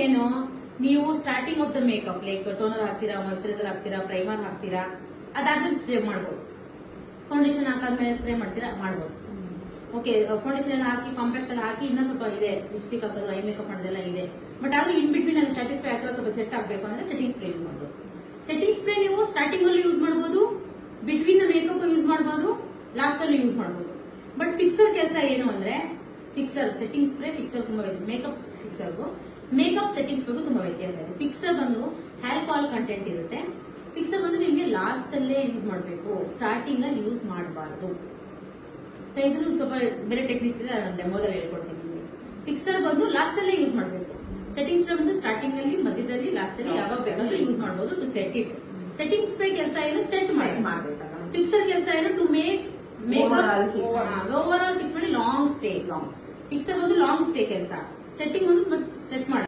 ಏನು, ನೀವು starting of the makeup like toner ಹಾಕ್ತೀರಾ, ಮಾಯಿಶ್ಚರೈಸರ್ ಹಾಕ್ತೀರಾ, ಪ್ರೈಮರ್ ಹಾಕ್ತೀರಾ, ಅದಾದ್ಮೇಲೆ ಸ್ಪ್ರೇ ಮಾಡ್ಬೋದು. ಫೌಂಡೇಶನ್ ಹಾಕಾದ್ಮೇಲೆ ಸ್ಪ್ರೇ ಮಾಡ್ತೀರಾ, ಮಾಡ್ಬೋದು. ಓಕೆ, ಫೌಂಡೇಶನ್ ಎಲ್ಲ ಹಾಕಿ ಕಾಂಪ್ಯಾಕ್ಟ್ ಎಲ್ಲ ಹಾಕಿ ಇನ್ನೂ ಸ್ವಲ್ಪ ಇದೆ, ಲಿಪ್ಸ್ಟಿಕ್ ಹಾಕೋದು, ಐ ಮೇಕಪ್ ಮಾಡೋದೆಲ್ಲ ಇದೆ. ಬಟ್ ಆದ್ರೆ ಇನ್ ಬಿಟ್ವೀನ್ ನನಗೆ ಸ್ಯಾಟಿಸ್ಫೈ ಆಗ್ತಾ ಸ್ವಲ್ಪ ಸೆಟ್ ಆಗಬೇಕು ಅಂದ್ರೆ ಸೆಟ್ಟಿಂಗ್ ಸ್ಪ್ರೇ ಯೂಸ್ ಮಾಡ್ಬೋದು. ಸೆಟ್ಟಿಂಗ್ ಸ್ಪ್ರೇ ನೀವು ಸ್ಟಾರ್ಟಿಂಗ್ ಅಲ್ಲಿ ಯೂಸ್ ಮಾಡಬಹುದು, ಬಿಟ್ವೀನ್ ದ ಮೇಕಪ್ ಯೂಸ್ ಮಾಡಬಹುದು, ಲಾಸ್ಟ್ ಅಲ್ಲಿ ಯೂಸ್ ಮಾಡಬಹುದು. ಬಟ್ ಫಿಕ್ಸರ್ ಕೆಲಸ ಏನು ಅಂದ್ರೆ, ಫಿಕ್ಸರ್ ಸೆಟ್ಟಿಂಗ್ ಸ್ಪ್ರೇ ಫಿಕ್ಸರ್ ತುಂಬಾ ಮೇಕಪ್ ಫಿಕ್ಸರ್ಗೂ ಮೇಕಪ್ ಸೆಟ್ಟಿಂಗ್ ಸ್ಪ್ರೇಗೂ ತುಂಬಾ ವ್ಯತ್ಯಾಸ ಇದೆ. ಫಿಕ್ಸರ್ ಬಂದು ಆಲ್ಕೋಹಾಲ್ ಕಂಟೆಂಟ್ ಇರುತ್ತೆ. ಫಿಕ್ಸರ್ ಬಂದು ನಿಮಗೆ ಲಾಸ್ಟ್ ಅಲ್ಲೇ ಯೂಸ್ ಮಾಡಬೇಕು, ಸ್ಟಾರ್ಟಿಂಗ್ ಅಲ್ಲಿ ಯೂಸ್ ಮಾಡಬಾರ್ದು. ಸೊ ಇದನ್ನು ಸ್ವಲ್ಪ ಬೇರೆ ಟೆಕ್ನಿಕ್ಸ್ ಇದೆ, ನಾನು ಡೆಮೋದಲ್ಲಿ ಹೇಳ್ಕೊಡ್ತೀನಿ ನಿಮಗೆ. ಫಿಕ್ಸರ್ ಬಂದು ಲಾಸ್ಟ್ ಅಲ್ಲೇ ಯೂಸ್ ಮಾಡಬೇಕು. ಸೆಟ್ಟಿಂಗ್ ಸ್ಪ್ರೇ ಬಂದು ಸ್ಟಾರ್ಟಿಂಗ್ ಅಲ್ಲಿ, ಮಧ್ಯದಲ್ಲಿ, ಲಾಸ್ಟ್ ಅಲ್ಲಿ ಯಾವಾಗ ಬೇಕಾದ್ರೂ ಯೂಸ್ ಮಾಡಬಹುದು to set it. Setting spray ಕೆಲಸ ಏನು, ಸೆಟ್ ಮಾಡಬೇಕು. ಫಿಕ್ಸರ್ ಕೆಲಸ ಏನು, to make over all fix ಮಾಡಿ ಲಾಂಗ್ ಸ್ಟೇ. ಫಿಕ್ಸರ್ ಬಂದು ಲಾಂಗ್ ಸ್ಟೇ ಕೆಲಸ, ಸೆಟ್ಟಿಂಗ್ ಒಂದು ಸೆಟ್ ಮಾಡಿ